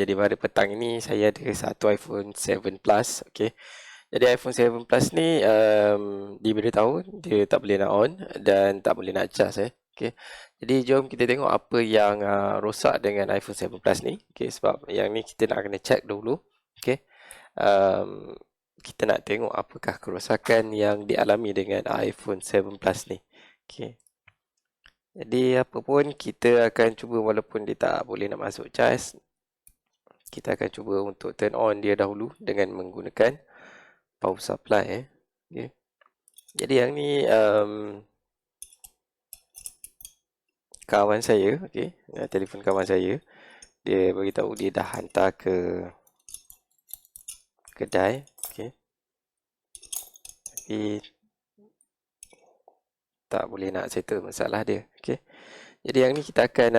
jadi pada petang ini saya ada satu iPhone 7 Plus. Okay. Jadi iPhone 7 Plus ni diberitahu dia tak boleh nak on dan tak boleh nak cas. Okay. Jadi jom kita tengok apa yang rosak dengan iPhone 7 Plus ni. Okay, sebab yang ni kita nak kena check dulu. Okay. Kita nak tengok apakah kerosakan yang dialami dengan iPhone 7 Plus ni. Okay. Jadi apa pun kita akan cuba, walaupun dia tak boleh nak masuk cas, kita akan cuba untuk turn on dia dahulu dengan menggunakan power supply. Okay. Jadi yang ni kawan saya, okay, telefon kawan saya, dia beritahu dia dah hantar ke kedai, okay, tapi tak boleh nak settle masalah dia. Okay. Jadi yang ni kita akan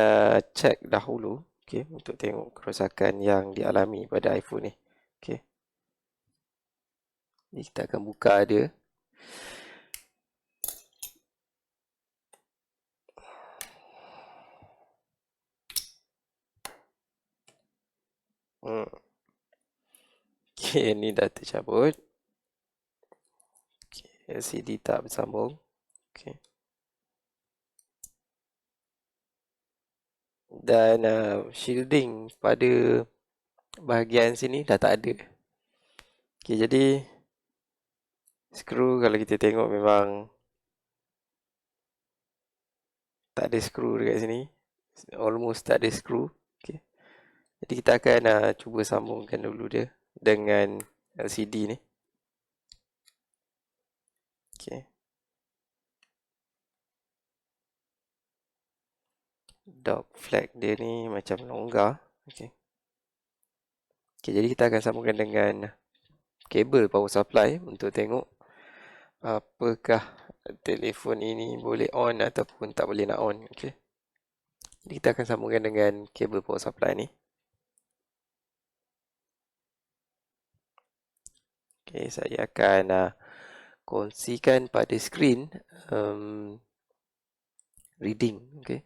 check dahulu, okay, untuk tengok kerosakan yang dialami pada iPhone ni. Okay. Jadi kita akan buka dia. Okay, ni dah tercabut. Okay, LCD tak bersambung. Okay. Dan shielding pada bahagian sini dah tak ada. Okay, jadi skru kalau kita tengok memang tak ada skru dekat sini. Almost tak ada skru. Okay. Jadi kita akan cuba sambungkan dulu dia dengan LCD ni. Okay. Dock flag dia ni macam longgar. Okay. Okay, jadi kita akan sambungkan dengan kabel power supply untuk tengok apakah telefon ini boleh on ataupun tak boleh nak on. Okay. Jadi kita akan sambungkan dengan kabel power supply ni. Okay, saya akan kongsikan pada skrin reading. Okay.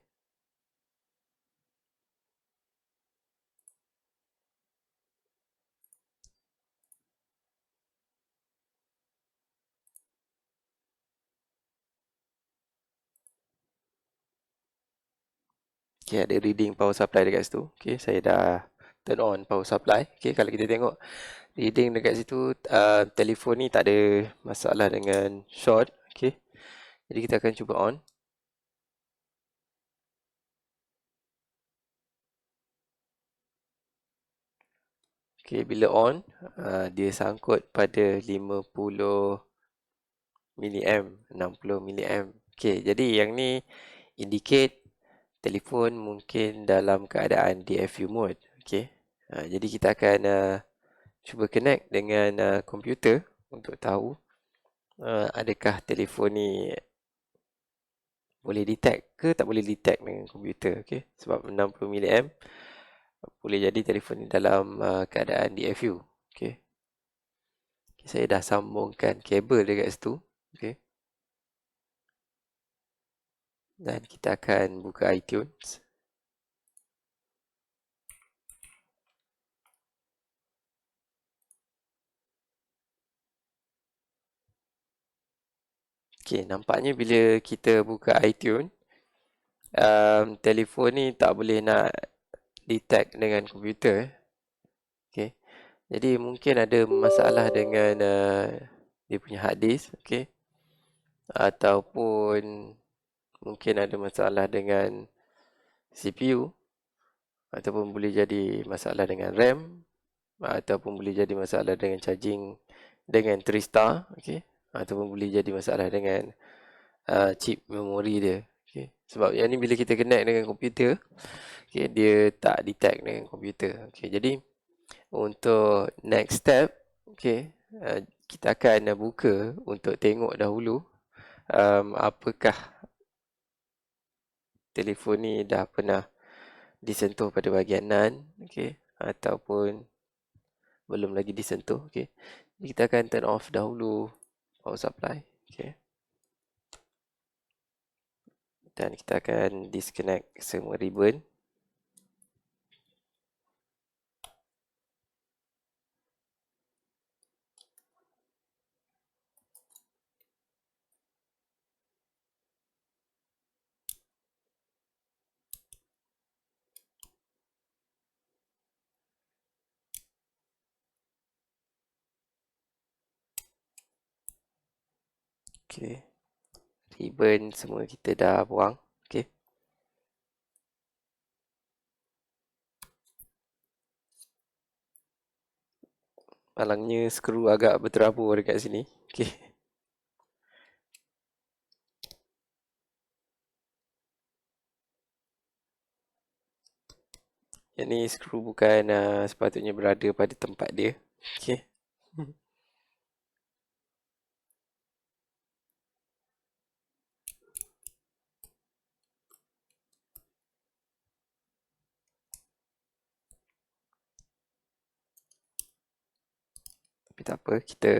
Okay, ada reading power supply dekat situ. Okay, saya dah turn on power supply. Okay, kalau kita tengok reading dekat situ, telefon ni tak ada masalah dengan short. Okay, jadi kita akan cuba on. Okay, bila on, dia sangkut pada 50 mAh, 60 mAh. Okay, jadi yang ni indicate telefon mungkin dalam keadaan DFU mode. Okay. Jadi kita akan cuba connect dengan komputer untuk tahu adakah telefon ni boleh detect ke tak boleh detect dengan komputer. Okay. Sebab 60 mAh boleh jadi telefon ni dalam keadaan DFU. Okay. Okay, saya dah sambungkan kabel dekat situ. Okay. Dan kita akan buka iTunes. Okay, nampaknya bila kita buka iTunes, telefon ni tak boleh nak detect dengan komputer. Okay. Jadi mungkin ada masalah dengan dia punya hard disk. Okay. Ataupun mungkin ada masalah dengan CPU. Ataupun boleh jadi masalah dengan RAM. Ataupun boleh jadi masalah dengan charging dengan Tristar. Okay. Ataupun boleh jadi masalah dengan chip memori dia. Okay. Sebab yang ni bila kita connect dengan komputer, okay, dia tak detect dengan komputer. Okay, jadi untuk next step, okay, kita akan buka untuk tengok dahulu apakah telefon ni dah pernah disentuh pada bahagian NAND, okay, ataupun belum lagi disentuh. Okay. Jadi kita akan turn off dahulu power supply. Okay. Dan kita akan disconnect semua ribbon. Okay. Ribbon semua kita dah buang. Okay. Malangnya skru agak berterabur dekat sini. Okay. Yang ni skru bukan sepatutnya berada pada tempat dia. Okay. Tapi tak apa, kita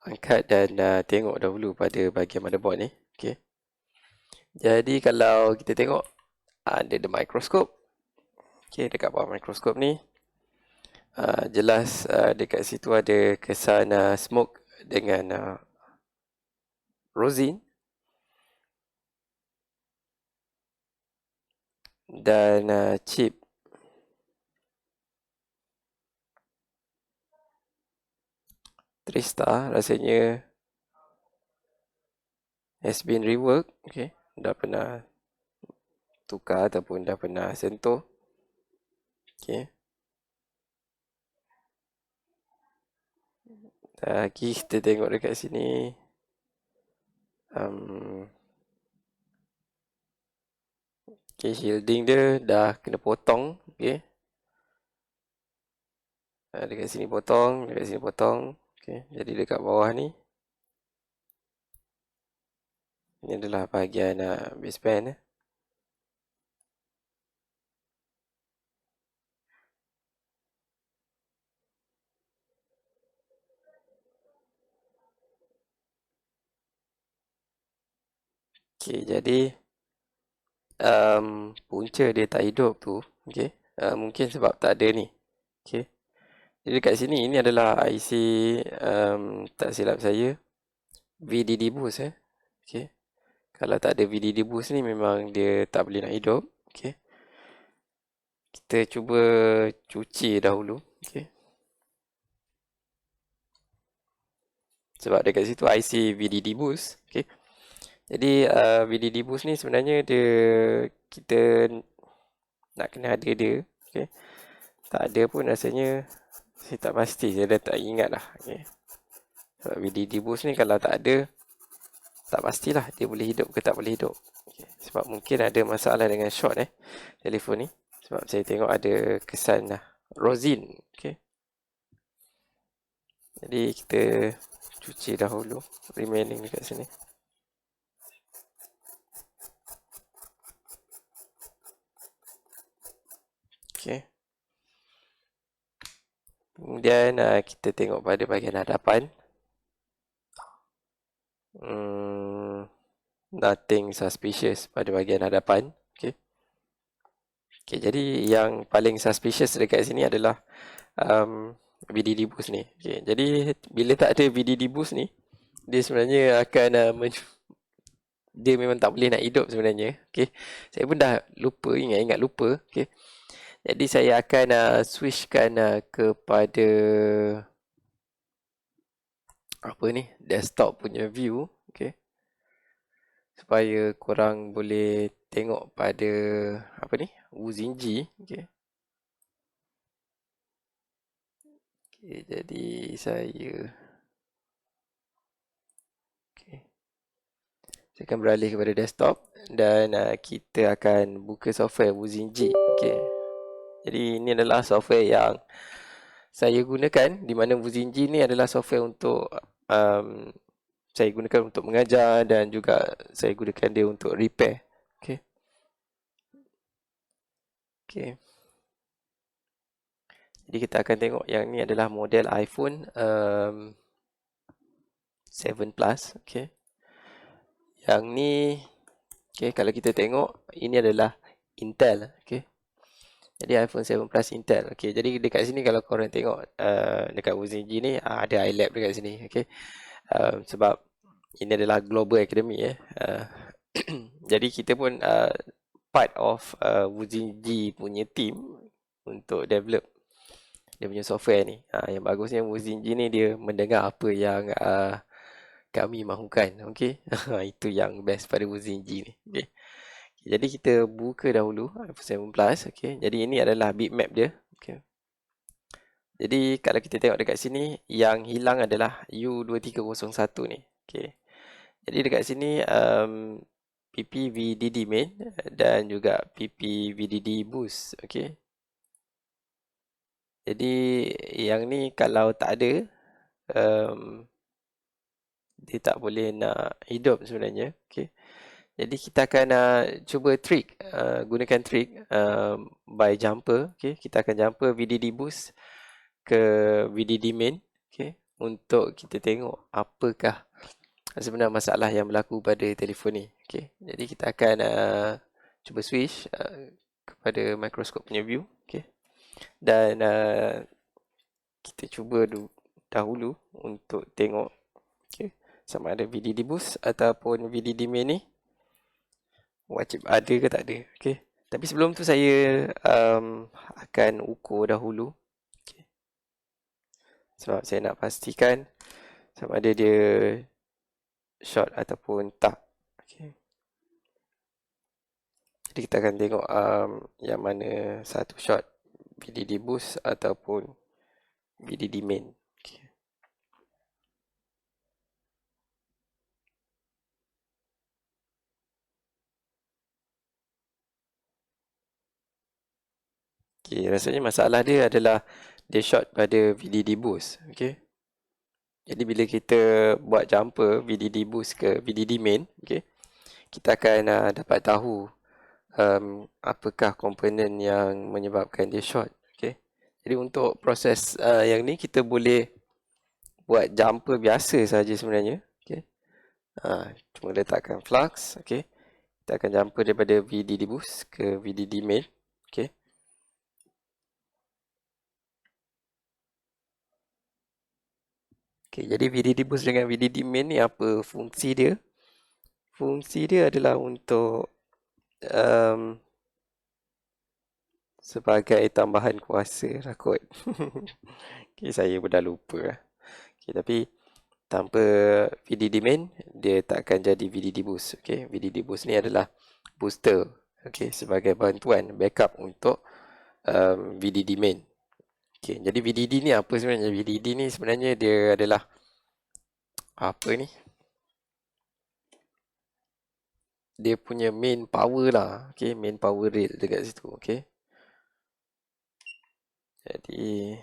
angkat dan tengok dahulu pada bahagian motherboard ni. Okay. Jadi kalau kita tengok under the microscope. Okay, dekat bawah mikroskop ni jelas dekat situ ada kesan smoke dengan rosin dan chip. Tristar rasanya has been reworked. Okay, dah pernah tukar ataupun dah pernah sentuh. Okay. Lagi kita tengok dekat sini. Okay, shielding dia dah kena potong. Okay. Dekat sini potong, dekat sini potong. Okay, jadi dekat bawah ni. Ini adalah bahagian baseband. Okay, jadi punca dia tak hidup tu. Okay, mungkin sebab tak ada ni. Okay, jadi dekat sini ini adalah IC tak silap saya VDD boost. Okay, kalau tak ada VDD boost ni memang dia tak boleh nak hidup. Okay, kita cuba cuci dahulu. Okay, sebab dekat situ IC VDD boost. Okay, jadi VDD boost ni sebenarnya kita nak kena ada dia. Okay, tak ada pun rasanya saya tak pasti, saya dah tak ingat lah. Okay, sebab VDD boost ni kalau tak ada, tak pastilah dia boleh hidup ke tak boleh hidup. Okay, sebab mungkin ada masalah dengan short telefon ni. Sebab saya tengok ada kesan rosin. Okay, jadi kita cuci dahulu remaining dekat sini. Okay, kemudian kita tengok pada bahagian hadapan. Nothing suspicious pada bahagian hadapan. Okay. Okay, jadi yang paling suspicious dekat sini adalah VDD boost ni. Okay, jadi bila tak ada VDD boost ni, dia sebenarnya akan dia memang tak boleh nak hidup sebenarnya. Okay, saya pun dah lupa, ingat lupa. Okay, jadi saya akan switchkan kepada apa ni, desktop punya view. Okay, supaya korang boleh tengok pada apa ni, Wuzinji. Okay. Okay, jadi saya akan beralih kepada desktop dan kita akan buka software Wuzinji. Okay. Jadi ini adalah software yang saya gunakan, di mana Wuzinji ni adalah software untuk saya gunakan untuk mengajar dan juga saya gunakan dia untuk repair. Okay. Okay. Jadi kita akan tengok yang ni adalah model iPhone 7 Plus. Okay. Yang ni, okay, kalau kita tengok, ini adalah Intel. Okay. Jadi iPhone 7 Plus Intel. Okay, jadi dekat sini kalau korang tengok dekat Wuzinji ni ada iLab dekat sini. Okay. Sebab ini adalah Global Academy. Jadi kita pun part of Wuzinji punya team untuk develop dia punya software ni. Yang bagusnya Wuzinji ni dia mendengar apa yang kami mahukan. Okey. Itu yang best pada Muzinji ni. Okey. Jadi kita buka dahulu iPhone 7 Plus. Okey. Jadi ini adalah bitmap dia. Okey. Jadi kalau kita tengok dekat sini, yang hilang adalah U2301 ni. Okey. Jadi dekat sini PPVDD main dan juga PPVDD boost. Okey. Jadi yang ni kalau tak ada, dia tak boleh nak hidup sebenarnya. Okey. Jadi kita akan cuba trick, gunakan trick by jumper. Okey. Kita akan jumper VDD boost ke VDD main. Okey. Untuk kita tengok apakah sebenarnya masalah yang berlaku pada telefon ni. Okey. Jadi kita akan cuba switch kepada microscope punya view. Okey. Dan kita cuba dahulu untuk tengok, okay, sama ada VDD boost ataupun VDD main ni wajib ada ke tak ada. Okay. Tapi sebelum tu saya akan ukur dahulu. Okay. Sebab saya nak pastikan sama ada dia short ataupun tak. Okay. Jadi kita akan tengok yang mana satu short, VDD boost ataupun VDD main. Okay. Okay, rasanya masalah dia adalah dia short pada VDD boost. Okay. Jadi bila kita buat jumper VDD boost ke VDD main, okay, kita akan dapat tahu apakah komponen yang menyebabkan dia short. Okay. Jadi untuk proses yang ni kita boleh buat jumper biasa saja sebenarnya. Okay. Cuma letakkan flux. Okay. Kita akan jumper daripada VDD boost ke VDD main. Okay. Okay, jadi VDD boost dengan VDD main ni apa fungsi dia? Fungsi dia adalah untuk sebagai tambahan kuasa lah kot. Okay, saya pun dah lupa. Okay, tapi tanpa VDD main, dia tak akan jadi VDD boost. Okay, VDD boost ni adalah booster. Okay, sebagai bantuan backup untuk VDD main. Okay, jadi VDD ni apa sebenarnya? VDD ni sebenarnya dia adalah apa ni? Dia punya main power lah. Okay, main power rail dekat situ. Okay. Jadi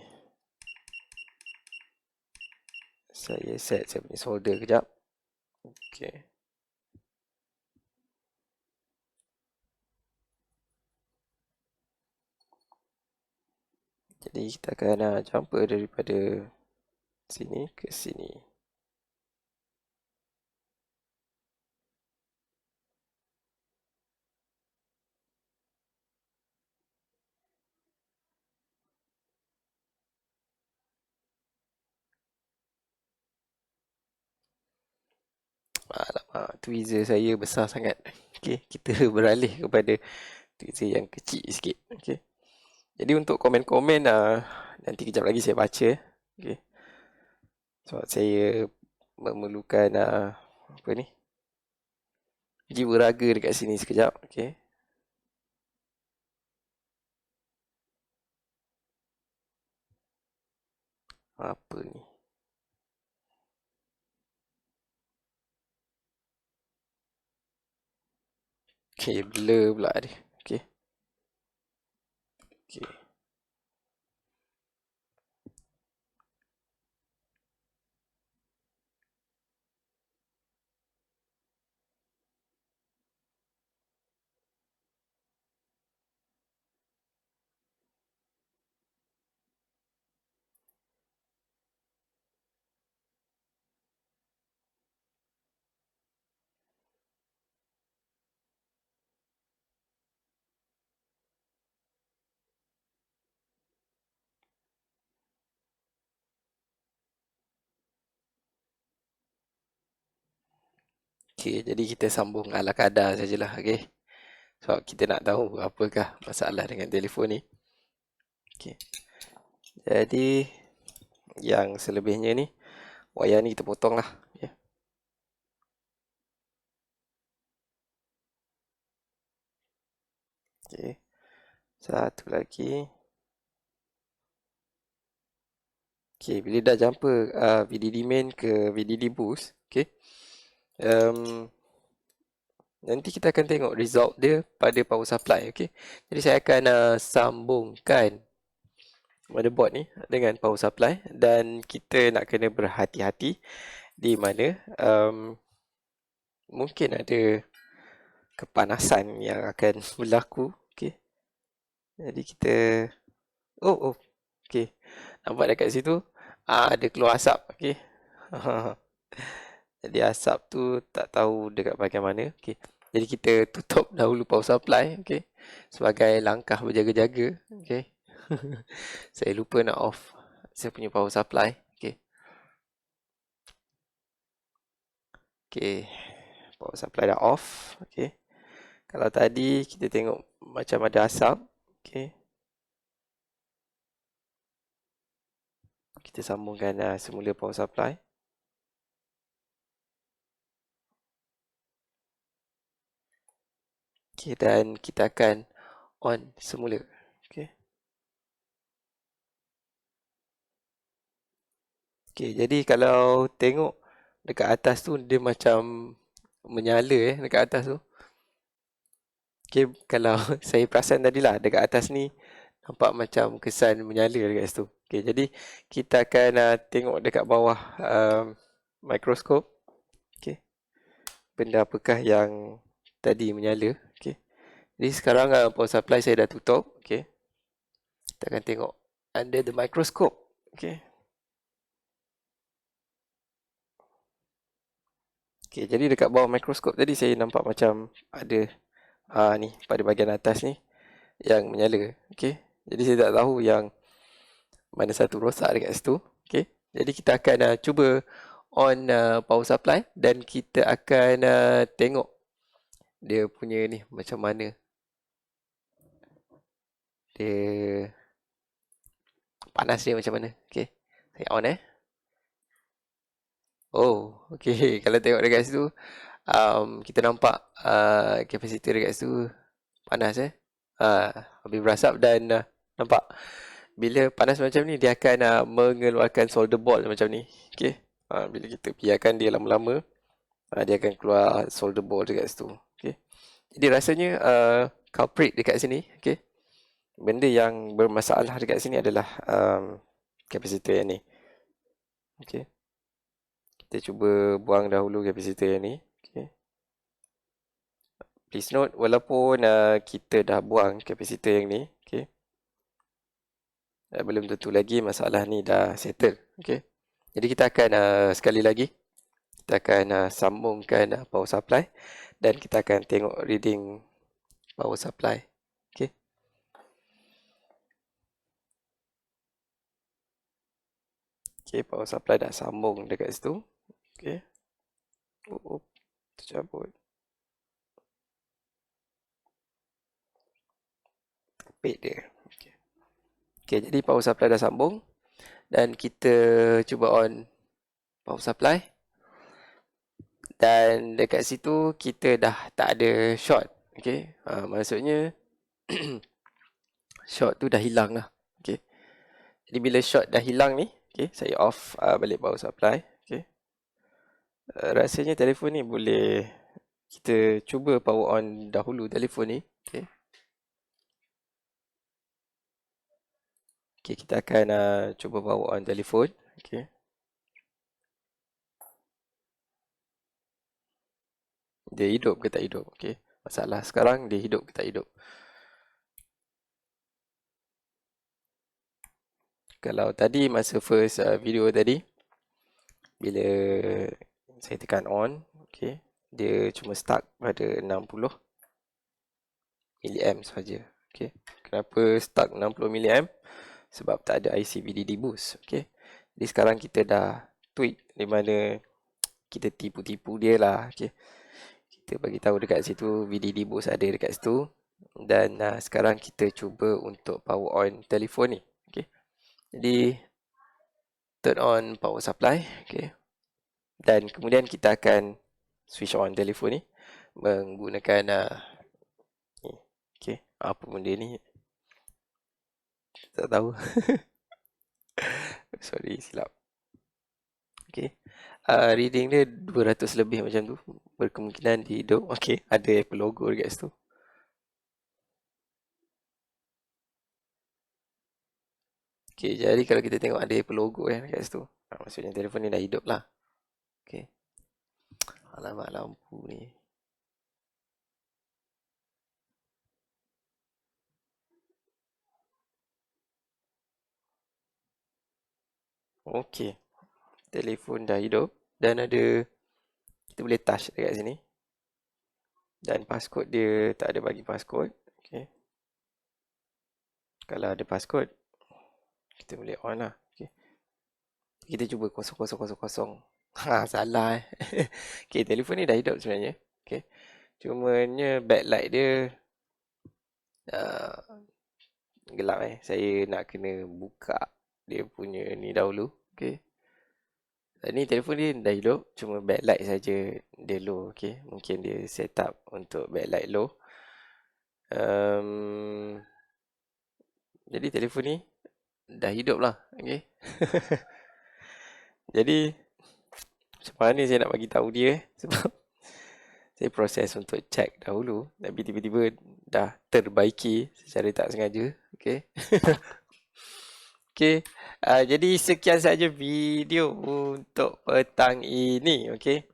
saya set saya punya solder kejap. Okay. Jadi kita akan jumper daripada sini ke sini. Alamak, tweezer saya besar sangat. Okay, kita beralih kepada tweezer yang kecil sikit. Okay. Jadi untuk komen-komen nanti kejap lagi saya baca. Okay. Sebab saya memerlukan apa ni? Jiwa raga dekat sini sekejap. Okay. Apa ni? Okay, blur pula dia. Okay. Okay. Okay, jadi kita sambung ala kadar sajalah. Okay. Sebab kita nak tahu apakah masalah dengan telefon ni. Okay. Jadi yang selebihnya ni wayar ni kita potong lah. Okay. Okay. Satu lagi. Okay, bila dah jumpa VDD main ke VDD boost, okay, nanti kita akan tengok result dia pada power supply. Okay. Jadi saya akan sambungkan motherboard ni dengan power supply, dan kita nak kena berhati-hati di mana mungkin ada kepanasan yang akan berlaku. Okay. Jadi kita okay, nampak dekat situ ada keluar asap. Okay. Jadi asap tu tak tahu dekat bahagian mana. Okay. Jadi kita tutup dahulu power supply, okay, sebagai langkah berjaga-jaga. Okay. Saya lupa nak off saya punya power supply. Okay. Okay. Power supply dah off. Okay. Kalau tadi kita tengok macam ada asap. Okay. Kita sambungkan semula power supply. Okay, dan kita akan on semula. Okay. Okay, jadi kalau tengok dekat atas tu dia macam menyala dekat atas tu. Okay, kalau saya perasan tadi lah dekat atas ni nampak macam kesan menyala dekat situ. Okay, jadi kita akan tengok dekat bawah mikroskop. Okay, benda apakah yang tadi menyala. Okay, jadi sekarang power supply saya dah tutup. Okay, kita akan tengok under the microscope. Okay. Okay, jadi dekat bawah mikroskop tadi saya nampak macam ada ni pada bahagian atas ni yang menyala. Okay, jadi saya tak tahu yang mana satu rosak dekat situ. Okay, jadi kita akan cuba on power supply dan kita akan tengok dia punya ni macam mana dia panas dia macam mana. Okay, saya on Oh, okay. Kalau tengok dekat situ kita nampak kapasitor dekat situ panas habis berasap, dan nampak bila panas macam ni dia akan mengeluarkan solder ball macam ni. Okay. Bila kita biarkan dia lama-lama dia akan keluar solder ball dekat situ. Okay. Jadi rasanya culprit dekat sini. Okay. Benda yang bermasalah dekat sini adalah kapasitor yang ni. Okay. Kita cuba buang dahulu kapasitor yang ni. Okay. Please note, walaupun kita dah buang kapasitor yang ni, okay, belum tentu lagi masalah ni dah settle. Okay. Jadi kita akan sekali lagi kita akan sambungkan power supply dan kita akan tengok reading power supply. Okay. Okay, power supply dah sambung dekat situ. Okay. Tercabut. Tapik dia. Okay. Okay, jadi power supply dah sambung dan kita cuba on power supply. Dan dekat situ kita dah tak ada short. Okay. Maksudnya short tu dah hilang lah. Okay. Jadi bila short dah hilang ni, okay, saya off balik power supply. Okay. Rasanya telefon ni boleh kita cuba power on dahulu telefon ni. Okay. Okay, kita akan cuba power on telefon. Okay. Dia hidup ke tak hidup? Okay. Masalah sekarang dia hidup ke tak hidup? Kalau tadi masa first video tadi, bila saya tekan on, okay, dia cuma stuck pada 60 mA saja. Okay. Kenapa stuck 60 mA? Sebab tak ada IC VDD boost. Okay. Jadi sekarang kita dah tweak di mana kita tipu-tipu dia lah. Okay. Kita bagi tahu dekat situ VDD boost ada dekat situ, dan sekarang kita cuba untuk power on telefon ni. Okay. Jadi turn on power supply. Okay. Dan kemudian kita akan switch on telefon ni menggunakan ni. Okay, apa benda ni? Tak tahu. Sorry, silap. Okay. Reading dia 200 lebih macam tu. Berkemungkinan dia hidup. Okay, ada Apple logo dekat situ. Okay, jadi kalau kita tengok ada Apple logo dekat situ, maksudnya telefon ni dah hidup lah. Okay. Alamak, lampu ni. Okay. Telefon dah hidup dan ada, kita boleh touch dekat sini. Dan passcode dia tak ada bagi passcode. Okay. Kalau ada passcode, kita boleh on lah. Okay. Kita cuba 0000. Ha, salah Okay, telefon ni dah hidup sebenarnya. Okay. Cumanya backlight dia gelap Saya nak kena buka dia punya ni dahulu. Okay. Ni telefon dia dah hidup, cuma backlight saja dia low. Okay. Mungkin dia set up untuk backlight low. Jadi telefon ni dah hidup lah. Okay. Jadi macam mana saya nak bagi tahu dia sebab saya proses untuk check dahulu, tapi tiba-tiba dah terbaiki secara tak sengaja. Okay. Okay. Jadi sekian saja video untuk petang ini. Okay.